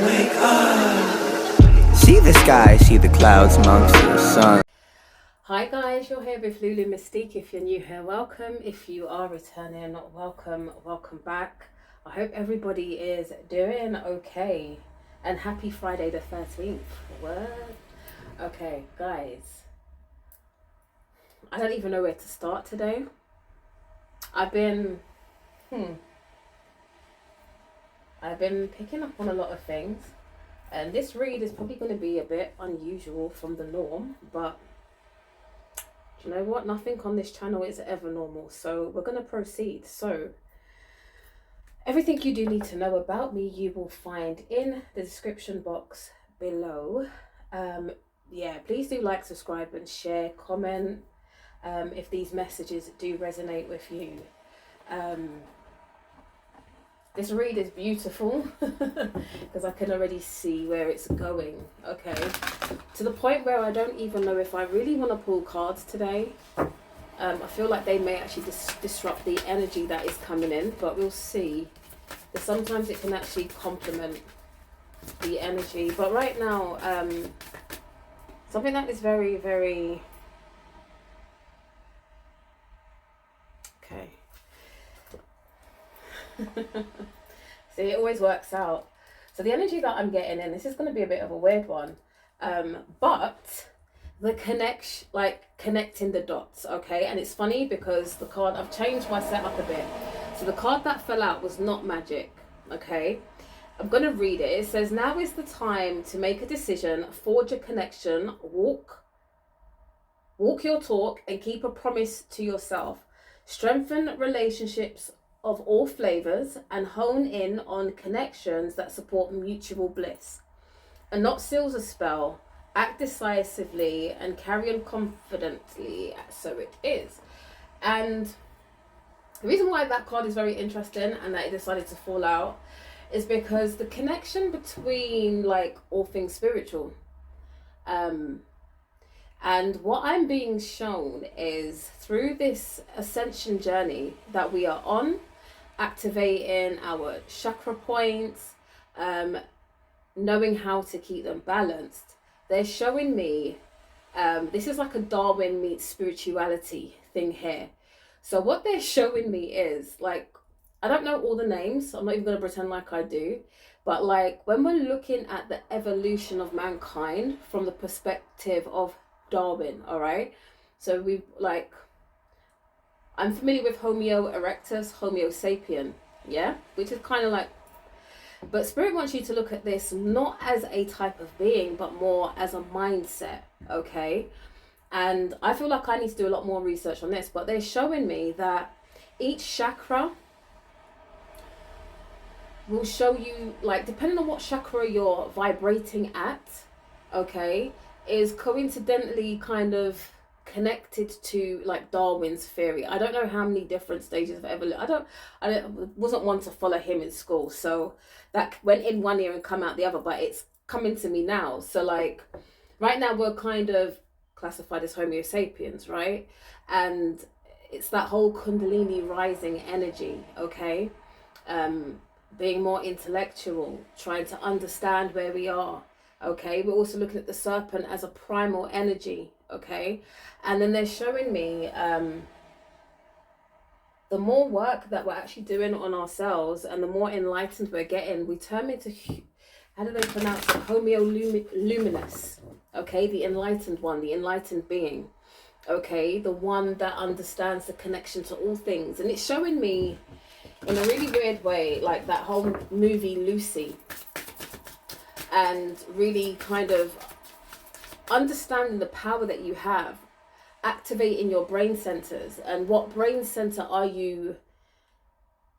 See the sky, see the clouds amongst the sun. Hi guys, you're here with Lulu Mystique. If you're new here, welcome. If you are returning, welcome back. I hope everybody is doing okay. And happy Friday the 13th. What? Okay, guys. I don't even know where to start today. I've been picking up on a lot of things. And this read is probably going to be a bit unusual from the norm, but do you know what? Nothing on this channel is ever normal. So we're going to proceed. So everything you do need to know about me, you will find in the description box below. Yeah, please do like, subscribe and share, comment if these messages do resonate with you. This read is beautiful because I can already see where it's going, okay? To the point where I don't even know if I really want to pull cards today. I feel like they may actually disrupt the energy that is coming in, but we'll see. But sometimes it can actually complement the energy. But right now, something that is very, very... Okay. See, it always works out. So the energy that I'm getting in, this is going to be a bit of a weird one, but the connecting the dots, okay? And it's funny because the card, I've changed my setup a bit. So the card that fell out was not magic, okay? I'm going to read it. It says, now is the time to make a decision, forge a connection, walk your talk and keep a promise to yourself. Strengthen relationships of all flavors and hone in on connections that support mutual bliss. A knot seals a spell. Act decisively and carry on confidently. So it is. And the reason why that card is very interesting and that it decided to fall out is because the connection between like all things spiritual. And what I'm being shown is through this ascension journey that we are on, activating our chakra points, knowing how to keep them balanced. They're showing me, this is like a Darwin meets spirituality thing here. So what they're showing me is like, I don't know all the names. I'm not even going to pretend like I do. But like when we're looking at the evolution of mankind from the perspective of Darwin, all right? So we've like, I'm familiar with Homo erectus, Homo sapien, yeah? Which is kind of like, but Spirit wants you to look at this not as a type of being, but more as a mindset, okay? And I feel like I need to do a lot more research on this, but they're showing me that each chakra will show you, like, depending on what chakra you're vibrating at, okay, is coincidentally kind of connected to like Darwin's theory. I don't know how many different stages of evolution. I wasn't one to follow him in school, so that went in one ear and come out the other, but it's coming to me now. So like right now we're kind of classified as Homo sapiens, right? And it's that whole Kundalini rising energy, okay? Being more intellectual, trying to understand where we are. Okay, we're also looking at the serpent as a primal energy, okay? And then they're showing me the more work that we're actually doing on ourselves and the more enlightened we're getting, we turn into, how do they pronounce it? Homo luminous, okay? The enlightened one, the enlightened being, okay? The one that understands the connection to all things. And it's showing me in a really weird way, like that whole movie Lucy, and really kind of understanding the power that you have, activating your brain centers, and what brain center are you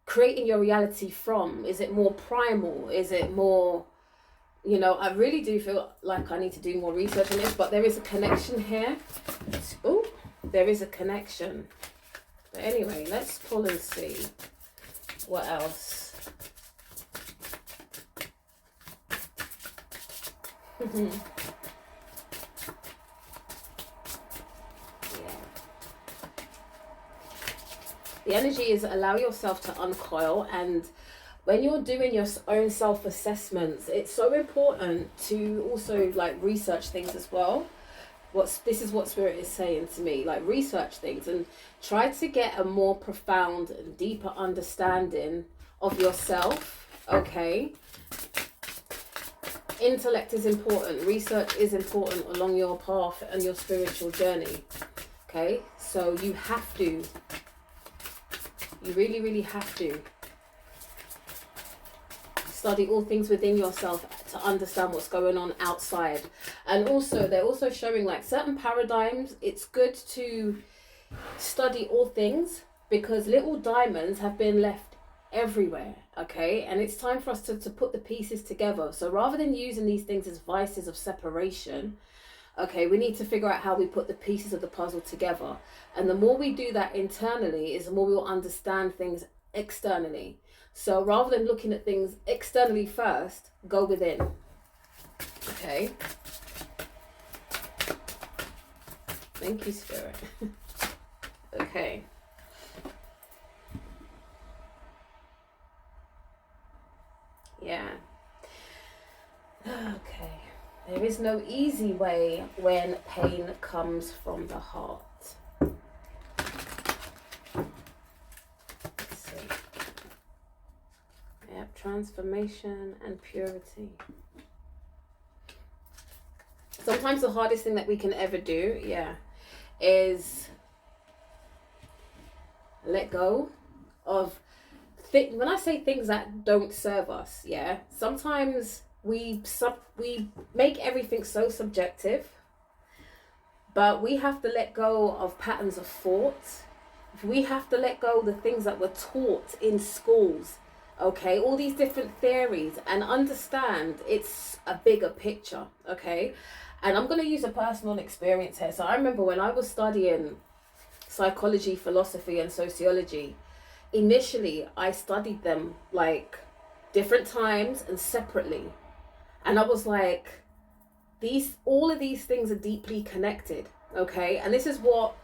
creating your reality from? Is it more primal? Is it more, you know, I really do feel like I need to do more research on this, but there is a connection here. Oh, there is a connection. But anyway, let's pull and see what else. Yeah. The energy is allow yourself to uncoil, and when you're doing your own self-assessments, it's so important to also like research things as well. This is what Spirit is saying to me, like research things and try to get a more profound and deeper understanding of yourself. Okay, intellect is important, research is important along your path and your spiritual journey. Okay, so you have to, you really have to study all things within yourself to understand what's going on outside. And also they're also showing like certain paradigms, it's good to study all things because little diamonds have been left everywhere. Okay, and it's time for us to put the pieces together. So rather than using these things as vices of separation, okay, we need to figure out how we put the pieces of the puzzle together. And the more we do that internally is the more we will understand things externally. So rather than looking at things externally first, go within. Okay. Thank you, Spirit. Okay. Yeah. Okay. There is no easy way when pain comes from the heart. Let's see. Yep, transformation and purity. Sometimes the hardest thing that we can ever do, is let go of when I say things that don't serve us, sometimes we make everything so subjective, but we have to let go of patterns of thought. We have to let go of the things that were taught in schools, okay, all these different theories, and understand it's a bigger picture, okay. And I'm going to use a personal experience here. So I remember when I was studying psychology, philosophy and sociology, initially I studied them like different times and separately, and I was like, all of these things are deeply connected, okay. And this is what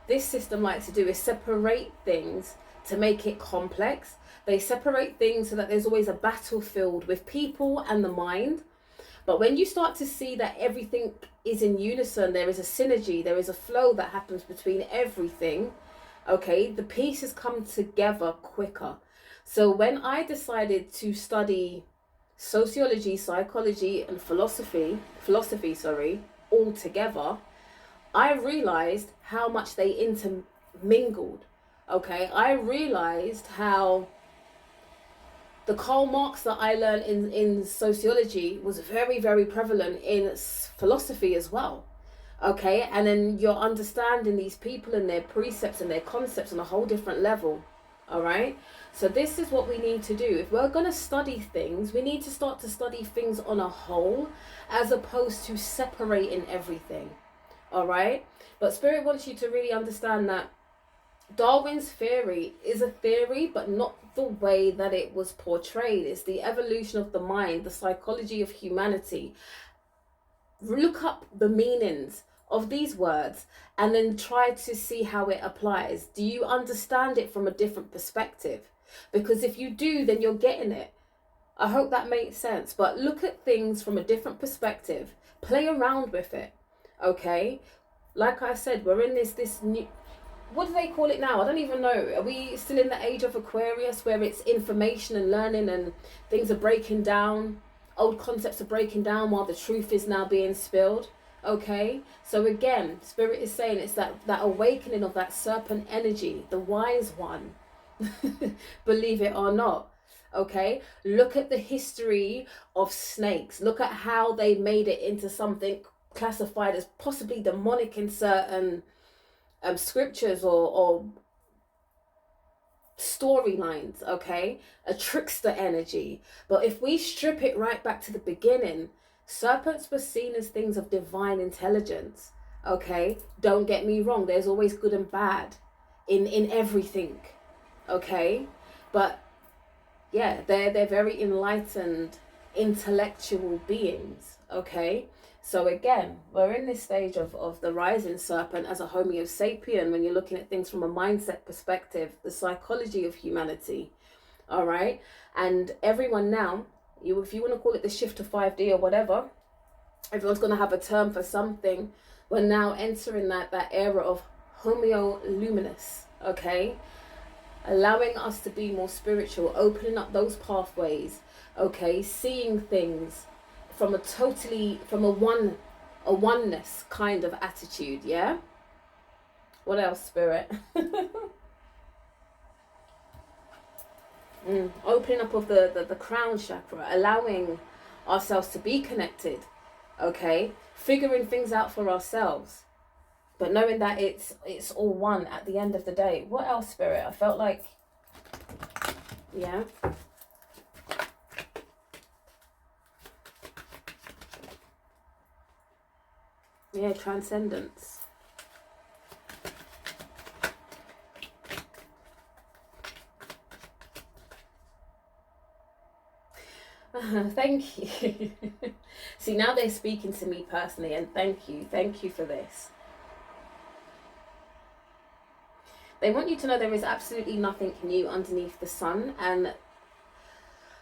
this system likes to do, is separate things to make it complex. They separate things so that there's always a battlefield with people and the mind. But when you start to see that everything is in unison, there is a synergy, there is a flow that happens between everything, okay, the pieces come together quicker. So when I decided to study sociology, psychology and philosophy all together, I realized how much they intermingled, okay. I realized how the Karl Marx that I learned in sociology was very, very prevalent in philosophy as well. Okay, and then you're understanding these people and their precepts and their concepts on a whole different level. All right, so this is what we need to do. If we're going to study things, we need to start to study things on a whole as opposed to separating everything. All right, but Spirit wants you to really understand that Darwin's theory is a theory, but not the way that it was portrayed. It's the evolution of the mind, the psychology of humanity. Look up the meanings of these words and then try to see how it applies. Do you understand it from a different perspective? Because if you do, then you're getting it. I hope that makes sense. But look at things from a different perspective. Play around with it. Okay? Like I said, we're in this new... What do they call it now? I don't even know. Are we still in the age of Aquarius where it's information and learning and things are breaking down? Old concepts are breaking down while the truth is now being spilled. Okay? So again, Spirit is saying it's that awakening of that serpent energy, the wise one. Believe it or not. Okay? Look at the history of snakes. Look at how they made it into something classified as possibly demonic in certain scriptures or storylines, okay, a trickster energy. But if we strip it right back to the beginning, serpents were seen as things of divine intelligence, okay. Don't get me wrong, there's always good and bad in everything, okay, but yeah, they're very enlightened intellectual beings, okay. So again, we're in this stage of the rising serpent as a Homo sapien when you're looking at things from a mindset perspective, the psychology of humanity. All right. And everyone now, if you want to call it the shift to 5D or whatever, everyone's going to have a term for something. We're now entering that era of homeoluminous, okay? Allowing us to be more spiritual, opening up those pathways, okay? Seeing things from a oneness kind of attitude, yeah? What else, Spirit? Opening up of the crown chakra, allowing ourselves to be connected, okay? Figuring things out for ourselves, but knowing that it's all one at the end of the day. What else, Spirit? I felt like, yeah. Yeah, transcendence. Thank you. See, now they're speaking to me personally, and thank you for this. They want you to know there is absolutely nothing new underneath the sun, and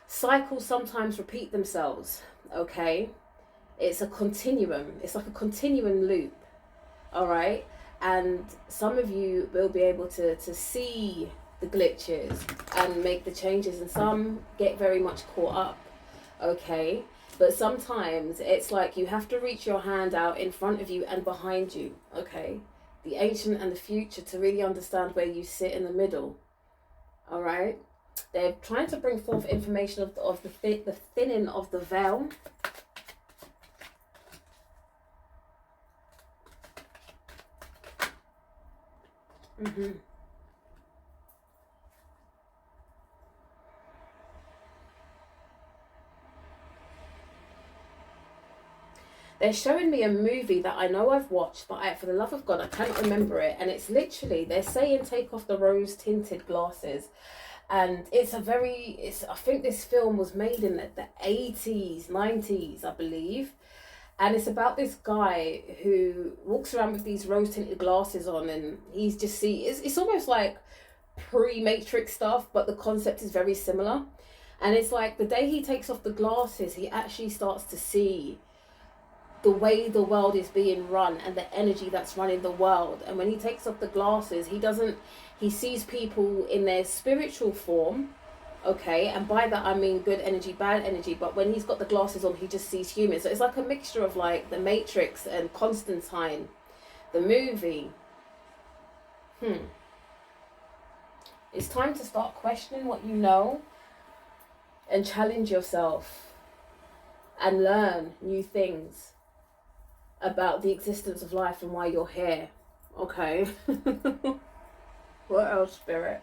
cycles sometimes repeat themselves, okay? It's a continuum. It's like a continuum loop, all right? And some of you will be able to see the glitches and make the changes, and some get very much caught up, okay? But sometimes it's like you have to reach your hand out in front of you and behind you, okay? The ancient and the future, to really understand where you sit in the middle, all right? They're trying to bring forth information of the thinning of the veil. They're showing me a movie that I know I've watched, but for the love of God, I can't remember it. And it's literally, they're saying take off the rose-tinted glasses. And I think this film was made in the 80s, 90s, I believe. And it's about this guy who walks around with these rose-tinted glasses on, and he's just it's almost like pre-Matrix stuff, but the concept is very similar. And it's like the day he takes off the glasses, he actually starts to see the way the world is being run and the energy that's running the world. And when he takes off the glasses, he sees people in their spiritual form, okay? And by that I mean good energy, bad energy. But when he's got the glasses on, he just sees humans. So it's like a mixture of like the Matrix and Constantine, the movie. It's time to start questioning what you know and challenge yourself and learn new things about the existence of life and why you're here, okay? What else, Spirit?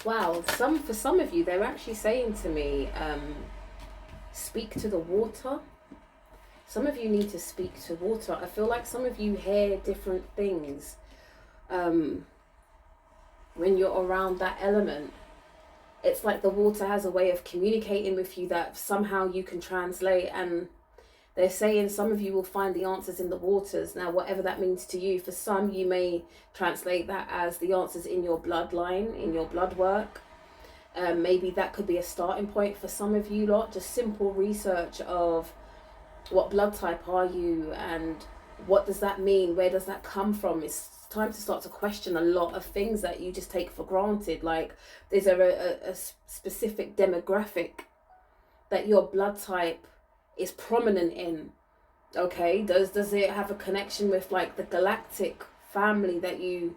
Wow, for some of you, they're actually saying to me, speak to the water. Some of you need to speak to water. I feel like some of you hear different things when you're around that element. It's like the water has a way of communicating with you that somehow you can translate, and they're saying some of you will find the answers in the waters. Now, whatever that means to you, for some, you may translate that as the answers in your bloodline, in your blood work. Maybe that could be a starting point for some of you lot. Just simple research of what blood type are you and what does that mean? Where does that come from? It's time to start to question a lot of things that you just take for granted. Like, there's a specific demographic that your blood type is prominent in, okay? Does it have a connection with like the galactic family that you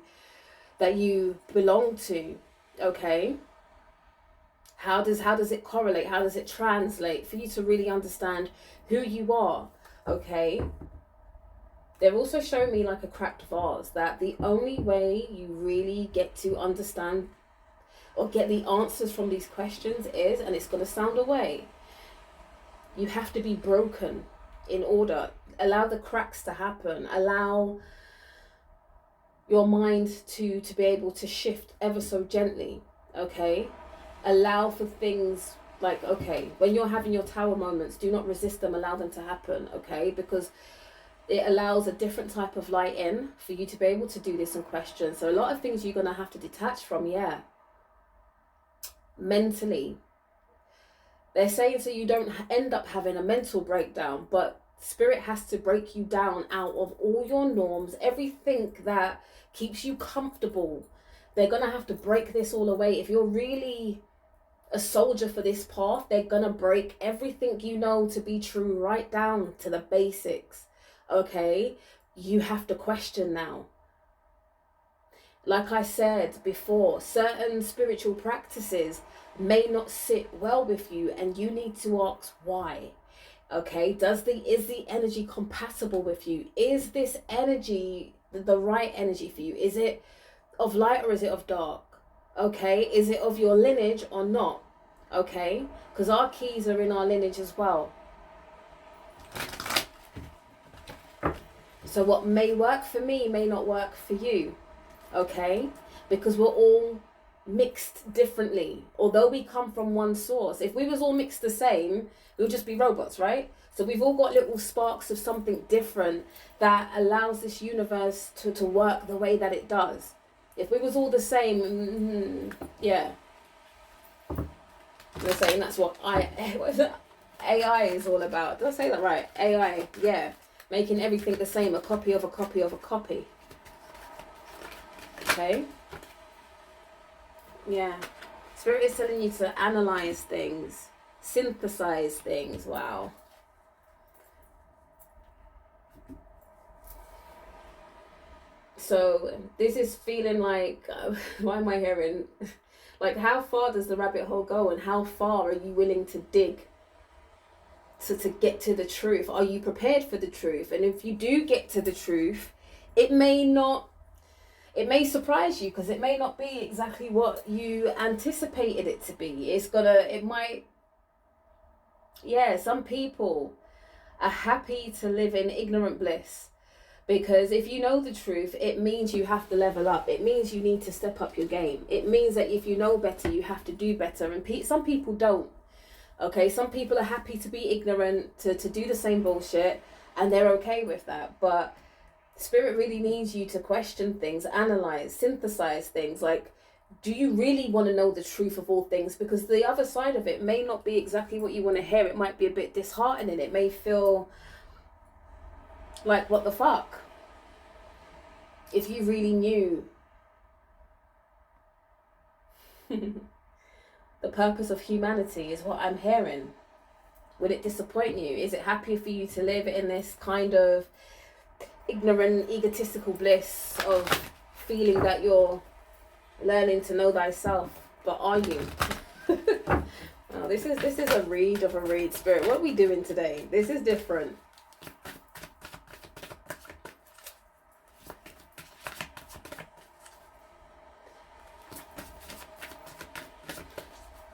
belong to, okay? How does it correlate? How does it translate for you to really understand who you are, okay? They're also showing me like a cracked vase, that the only way you really get to understand or get the answers from these questions is, and it's going to sound away, you have to be broken in order. Allow the cracks to happen. Allow your mind to be able to shift ever so gently, okay? Allow for things like, okay, when you're having your tower moments, do not resist them, allow them to happen, okay? Because it allows a different type of light in for you to be able to do this and question. So a lot of things you're going to have to detach from, yeah. Mentally. They're saying so you don't end up having a mental breakdown, but spirit has to break you down out of all your norms, everything that keeps you comfortable. They're going to have to break this all away. If you're really a soldier for this path, they're going to break everything you know to be true right down to the basics. Okay, you have to question now. Like I said before, certain spiritual practices may not sit well with you, and you need to ask why. Okay, is the energy compatible with you? Is this energy the right energy for you? Is it of light or is it of dark? Okay, is it of your lineage or not? Okay, because our keys are in our lineage as well. So what may work for me may not work for you, okay? Because we're all mixed differently, although we come from one source. If we was all mixed the same, we would just be robots, right? So we've all got little sparks of something different that allows this universe to work the way that it does. If we was all the same, yeah. They're saying that's what AI is all about. Did I say that right? AI, yeah. Making everything the same, a copy of a copy of a copy. Okay? Yeah. Spirit is telling you to analyze things, synthesize things. Wow. So this is feeling like, why am I hearing? Like, how far does the rabbit hole go, and how far are you willing to dig to get to the truth? Are you prepared for the truth? And if you do get to the truth, it may surprise you, because it may not be exactly what you anticipated it to be. Some people are happy to live in ignorant bliss, because if you know the truth, it means you have to level up. It means you need to step up your game. It means that if you know better, you have to do better. And some people don't. Okay, some people are happy to be ignorant, to do the same bullshit, and they're okay with that. But Spirit really needs you to question things, analyze, synthesize things. Like, do you really want to know the truth of all things? Because the other side of it may not be exactly what you want to hear. It might be a bit disheartening. It may feel like, what the fuck? If you really knew the purpose of humanity, is what I'm hearing, would it disappoint you? Is it happy for you to live in this kind of ignorant, egotistical bliss of feeling that you're learning to know thyself? But are you? Oh, this is a read of a read, Spirit. What are we doing today? This is different.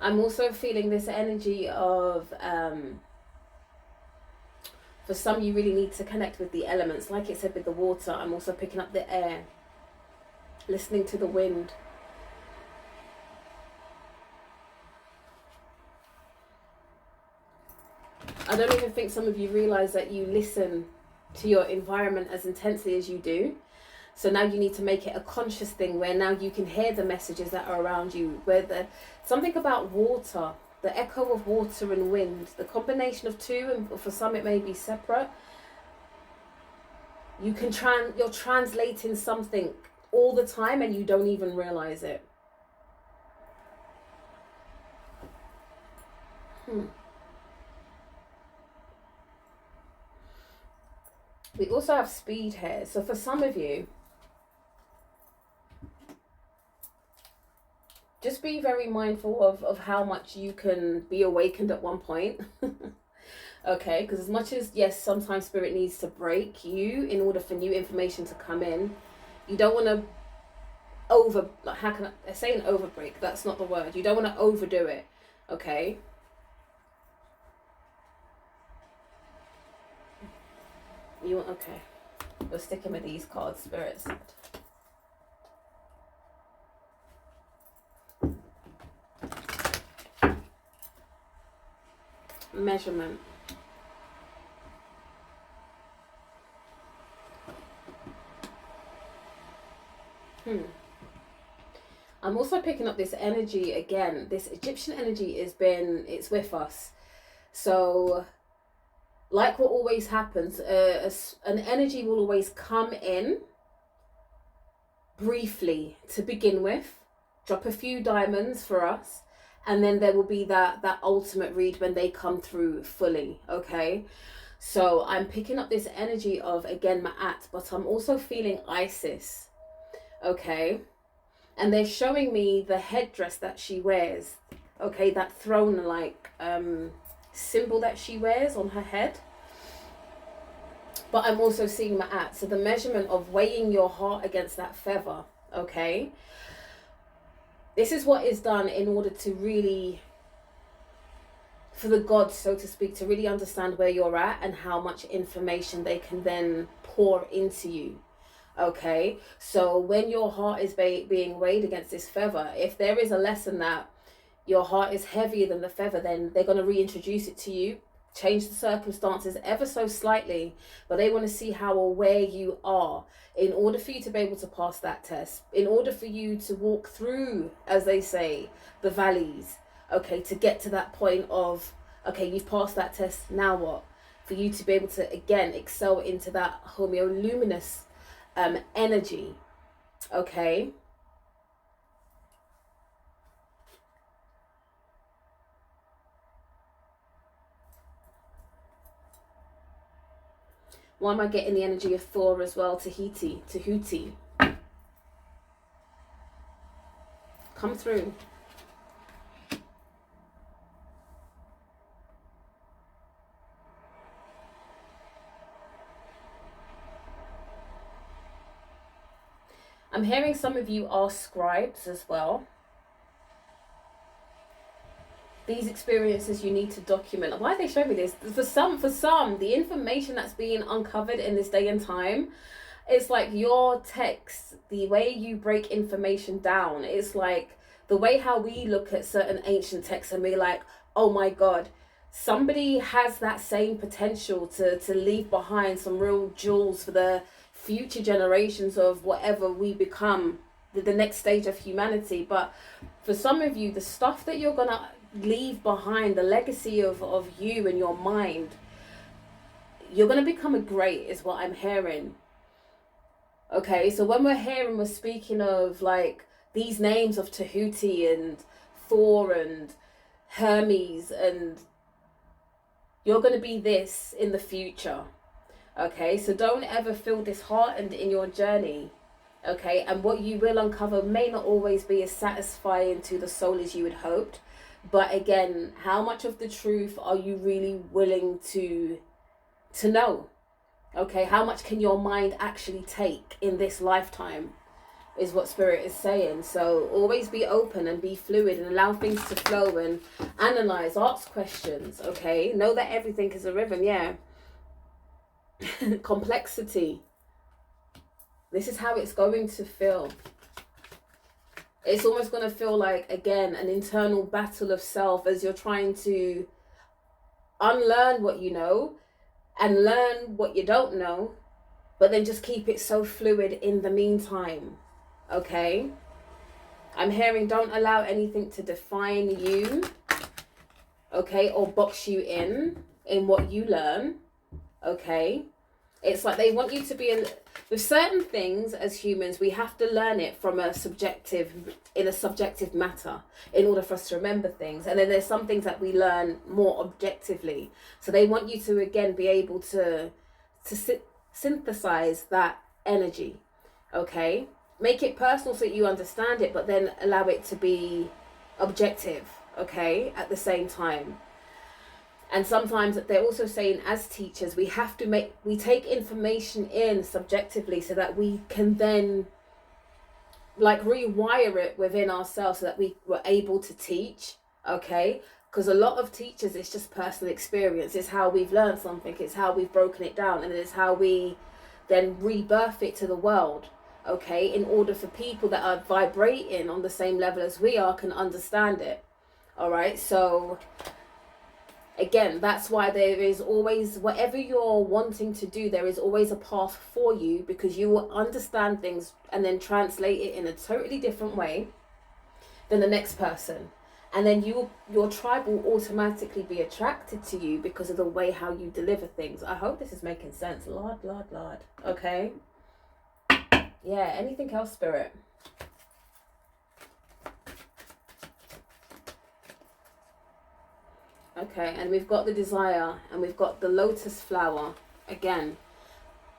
I'm also feeling this energy of, for some, you really need to connect with the elements. Like it said with the water, I'm also picking up the air, listening to the wind. I don't even think some of you realize that you listen to your environment as intensely as you do. So now you need to make it a conscious thing, where now you can hear the messages that are around you. Something about water, the echo of water and wind, the combination of two, and for some it may be separate. You're translating something all the time, and you don't even realize it. We also have speed here. So for some of you, just be very mindful of how much you can be awakened at one point. Okay, because as much as, yes, sometimes Spirit needs to break you in order for new information to come in, you don't want to over, like, how can I say an overbreak? That's not the word. You don't want to overdo it, okay? You want, okay. We're sticking with these cards, spirits. Measurement. I'm also picking up this energy again. This Egyptian energy it's with us. So, like what always happens, an energy will always come in briefly to begin with, drop a few diamonds for us, and then there will be that ultimate read when they come through fully, okay? So I'm picking up this energy of, again, Ma'at, but I'm also feeling Isis, okay? And they're showing me the headdress that she wears, okay? That throne-like symbol that she wears on her head. But I'm also seeing Ma'at, so the measurement of weighing your heart against that feather, okay? This is what is done in order to really, for the gods, so to speak, to really understand where you're at and how much information they can then pour into you. Okay, so when your heart is being weighed against this feather, if there is a lesson that your heart is heavier than the feather, then they're going to reintroduce it to you, change the circumstances ever so slightly, but they want to see how aware you are in order for you to be able to pass that test, in order for you to walk through, as they say, the valleys, okay, to get to that point of, okay, you've passed that test, now what? For you to be able to, again, excel into that homeoluminous energy, okay? Why am I getting the energy of Thor as well? Tahuti. Come through. I'm hearing some of you are scribes as well. These experiences you need to document. Why are they showing me this? For some, the information that's being uncovered in this day and time, it's like your text, the way you break information down, it's like the way how we look at certain ancient texts and we're like, oh my God, somebody has that same potential to leave behind some real jewels for the future generations of whatever we become, the next stage of humanity. But for some of you, the stuff that you're gonna leave behind, the legacy of you and your mind, you're gonna become a great, is what I'm hearing. Okay, so when we're speaking of like these names of Tahuti and Thor and Hermes, and you're gonna be this in the future. Okay, so don't ever feel disheartened in your journey. Okay, and what you will uncover may not always be as satisfying to the soul as you had hoped. But again, how much of the truth are you really willing to know? Okay, how much can your mind actually take in this lifetime is what Spirit is saying. So always be open and be fluid and allow things to flow and analyze, ask questions, okay? Know that everything is a rhythm, yeah. Complexity. This is how it's going to feel. It's almost going to feel like, again, an internal battle of self as you're trying to unlearn what you know and learn what you don't know, but then just keep it so fluid in the meantime, okay? I'm hearing don't allow anything to define you, okay, or box you in what you learn, okay? It's like they want you to be with certain things as humans, we have to learn it from in a subjective matter in order for us to remember things. And then there's some things that we learn more objectively. So they want you to, again, be able to synthesize that energy, okay? Make it personal so that you understand it, but then allow it to be objective, okay, at the same time. And sometimes they're also saying, as teachers, we take information in subjectively so that we can then like rewire it within ourselves so that we were able to teach, okay? Because a lot of teachers, it's just personal experience. It's how we've learned something. It's how we've broken it down. And it's how we then rebirth it to the world, okay? In order for people that are vibrating on the same level as we are can understand it, all right? So again, that's why there is always, whatever you're wanting to do, there is always a path for you, because you will understand things and then translate it in a totally different way than the next person. And then your tribe will automatically be attracted to you because of the way how you deliver things. I hope this is making sense. Lord. Okay. Yeah, anything else, Spirit? Okay, and we've got the desire and we've got the lotus flower again.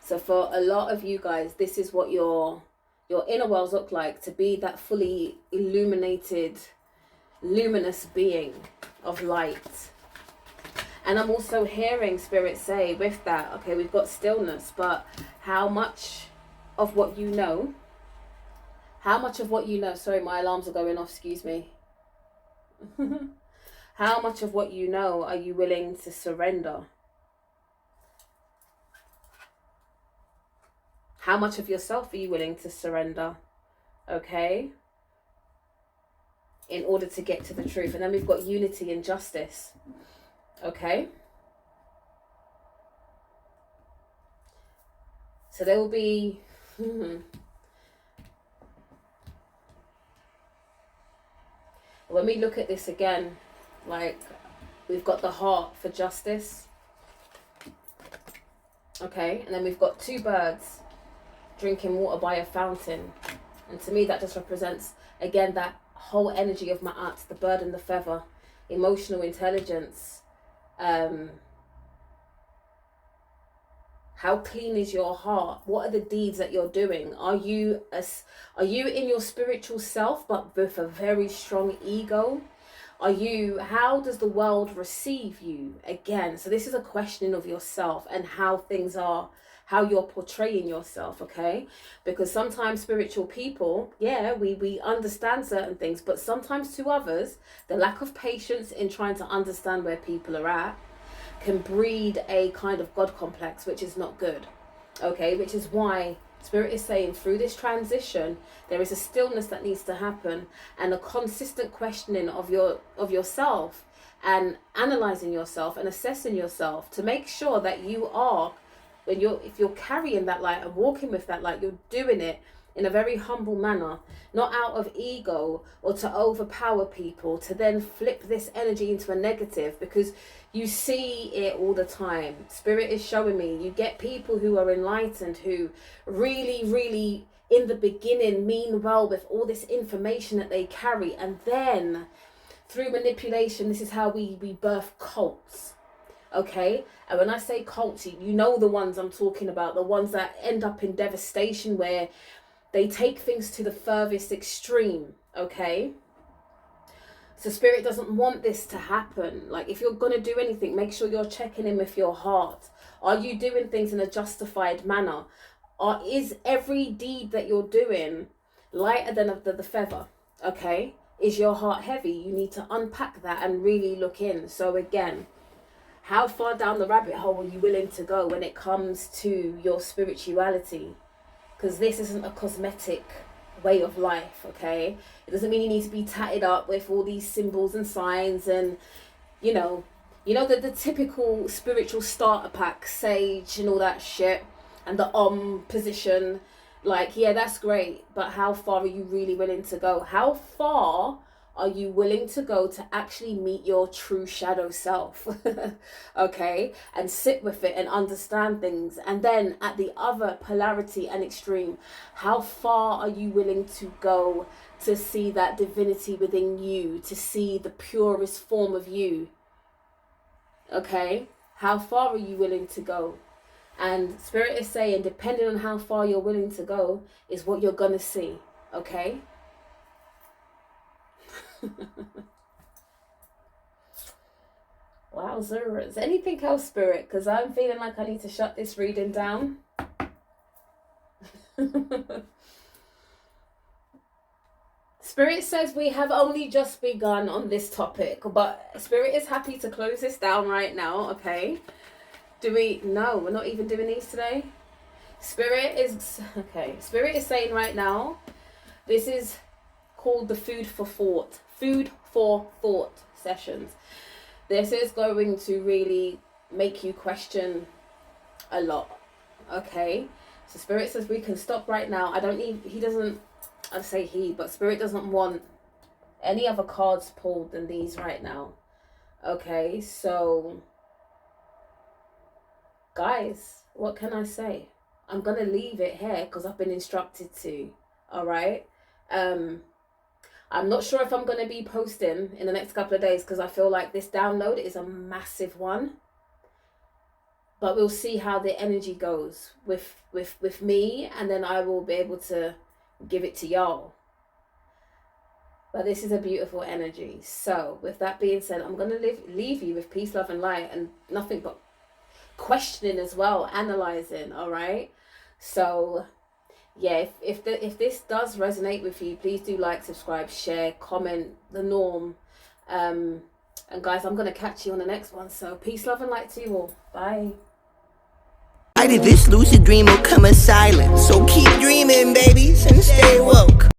So for a lot of you guys, this is what your inner worlds look like, to be that fully illuminated, luminous being of light. And I'm also hearing Spirit say with that, okay, we've got stillness, but how much of what you know, sorry, my alarms are going off, excuse me. How much of what you know are you willing to surrender? How much of yourself are you willing to surrender? Okay? In order to get to the truth. And then we've got unity and justice. Okay? So there will be... When we look at this again, like, we've got the heart for justice. Okay? And then we've got two birds drinking water by a fountain. And to me, that just represents, again, that whole energy of Ma'at, the bird and the feather, emotional intelligence. How clean is your heart? What are the deeds that you're doing? Are you in your spiritual self, but with a very strong ego? How does the world receive you? Again, so this is a questioning of yourself and how things are, how you're portraying yourself, okay? Because sometimes spiritual people, yeah, we understand certain things, but sometimes to others, the lack of patience in trying to understand where people are at can breed a kind of God complex, which is not good, okay? Which is why Spirit is saying through this transition, there is a stillness that needs to happen and a consistent questioning of yourself and analyzing yourself and assessing yourself to make sure that you are, if you're carrying that light and walking with that light, you're doing it in a very humble manner, not out of ego or to overpower people, to then flip this energy into a negative, because you see it all the time. Spirit is showing me, you get people who are enlightened, who really in the beginning mean well with all this information that they carry, and then through manipulation, this is how we birth cults. Okay, and when I say cults, you know the ones I'm talking about, the ones that end up in devastation, where they take things to the furthest extreme, okay? So Spirit doesn't want this to happen. Like, if you're going to do anything, make sure you're checking in with your heart. Are you doing things in a justified manner? Or is every deed that you're doing lighter than the feather, okay? Is your heart heavy? You need to unpack that and really look in. So again, how far down the rabbit hole are you willing to go when it comes to your spirituality? Because this isn't a cosmetic way of life, okay? It doesn't mean you need to be tatted up with all these symbols and signs and, you know the typical spiritual starter pack, sage and all that shit, and the position. Like, yeah, that's great, but how far are you really willing to go? How far are you willing to go to actually meet your true shadow self? Okay, and sit with it and understand things. And then at the other polarity and extreme, how far are you willing to go to see that divinity within you, to see the purest form of you? Okay, how far are you willing to go? And Spirit is saying, depending on how far you're willing to go is what you're gonna see. Okay. Wowzers. Anything else, Spirit? Because I'm feeling like I need to shut this reading down. Spirit says we have only just begun on this topic, but Spirit is happy to close this down right now, okay? No, we're not even doing these today. Spirit is saying right now, this is called the food for thought sessions. This is going to really make you question a lot, okay? So Spirit says we can stop right now. But Spirit doesn't want any other cards pulled than these right now. Okay, so guys, what can I say? I'm gonna leave it here because I've been instructed to. Alright. I'm not sure if I'm gonna be posting in the next couple of days because I feel like this download is a massive one. But we'll see how the energy goes with me, and then I will be able to give it to y'all. But this is a beautiful energy. So with that being said, I'm going to leave you with peace, love and light, and nothing but questioning as well, analyzing. All right. So yeah, if this does resonate with you, please do like, subscribe, share, comment, the norm. And guys, I'm going to catch you on the next one. So peace, love and light to you all. Bye. Why did this lucid dream will come as silent? So keep dreaming, babies, and stay woke.